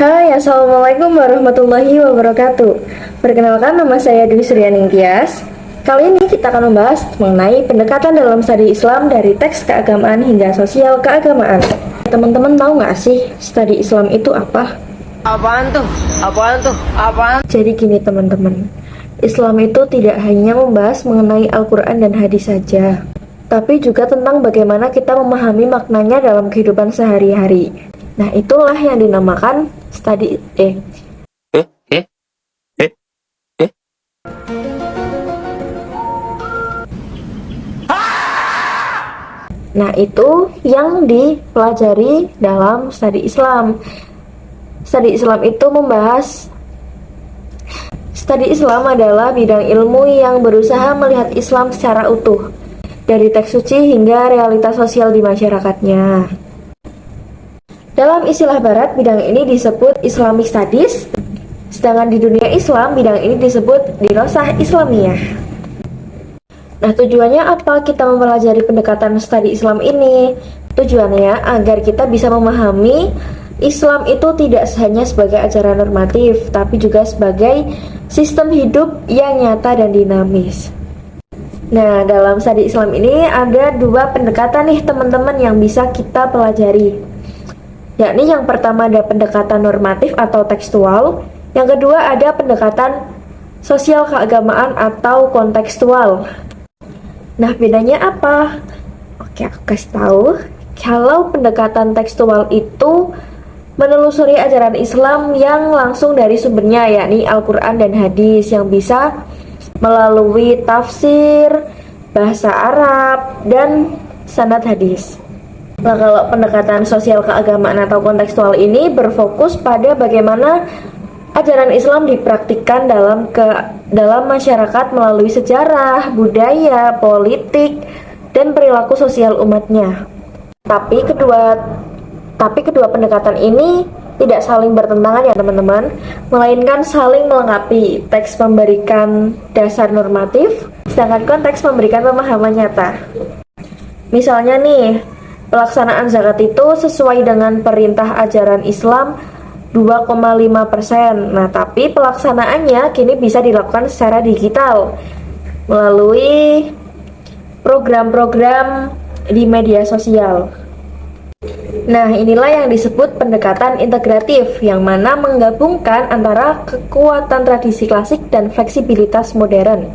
Hai, Assalamualaikum warahmatullahi wabarakatuh. Perkenalkan, nama saya Dwi Suryaning Tias. Kali ini kita akan membahas mengenai pendekatan dalam studi Islam dari teks keagamaan hingga sosial keagamaan. Teman-teman tahu nggak sih studi Islam itu apa? Apaan tuh? Apaan tuh? Apaan? Jadi gini teman-teman, Islam itu tidak hanya membahas mengenai Al-Quran dan hadis saja, tapi juga tentang bagaimana kita memahami maknanya dalam kehidupan sehari-hari. Nah, itulah yang dinamakan studi Nah, itu yang dipelajari dalam studi Islam. Studi Islam itu membahas Studi Islam adalah bidang ilmu yang berusaha melihat Islam secara utuh, dari teks suci hingga realitas sosial di masyarakatnya. Dalam istilah barat, bidang ini disebut Islamic Studies, sedangkan di dunia Islam, bidang ini disebut Dirosah Islamiyah. Nah, tujuannya apa kita mempelajari pendekatan studi Islam ini? Tujuannya agar kita bisa memahami Islam itu tidak hanya sebagai ajaran normatif, tapi juga sebagai sistem hidup yang nyata dan dinamis. Nah, dalam studi Islam ini ada dua pendekatan nih teman-teman yang bisa kita pelajari. Yakni yang pertama ada pendekatan normatif atau tekstual, yang kedua ada pendekatan sosial keagamaan atau kontekstual. Nah, bedanya apa? Oke, aku kasih tahu. Kalau pendekatan tekstual itu menelusuri ajaran Islam yang langsung dari sumbernya, yakni Al-Quran dan hadis, yang bisa melalui tafsir, bahasa Arab, dan sanad hadis. Nah, kalau pendekatan sosial keagamaan atau kontekstual ini berfokus pada bagaimana ajaran Islam dipraktikkan dalam masyarakat melalui sejarah, budaya, politik, dan perilaku sosial umatnya. Tapi kedua pendekatan ini tidak saling bertentangan ya teman-teman, melainkan saling melengkapi. Teks memberikan dasar normatif, sedangkan konteks memberikan pemahaman nyata. Misalnya nih, pelaksanaan zakat itu sesuai dengan perintah ajaran Islam 2,5%. Nah, tapi pelaksanaannya kini bisa dilakukan secara digital melalui program-program di media sosial. Nah, inilah yang disebut pendekatan integratif, yang mana menggabungkan antara kekuatan tradisi klasik dan fleksibilitas modern.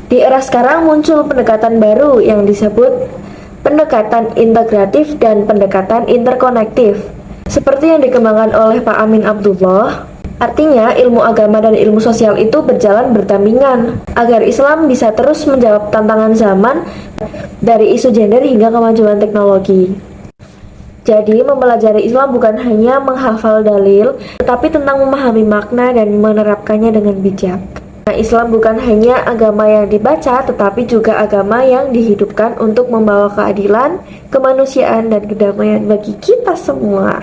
Di era sekarang muncul pendekatan baru yang disebut pendekatan integratif dan pendekatan interkonektif, seperti yang dikembangkan oleh Pak Amin Abdullah. Artinya, ilmu agama dan ilmu sosial itu berjalan berdampingan agar Islam bisa terus menjawab tantangan zaman, dari isu gender hingga kemajuan teknologi. Jadi, mempelajari Islam bukan hanya menghafal dalil, tetapi tentang memahami makna dan menerapkannya dengan bijak. Nah, Islam bukan hanya agama yang dibaca, tetapi juga agama yang dihidupkan untuk membawa keadilan, kemanusiaan, dan kedamaian bagi kita semua.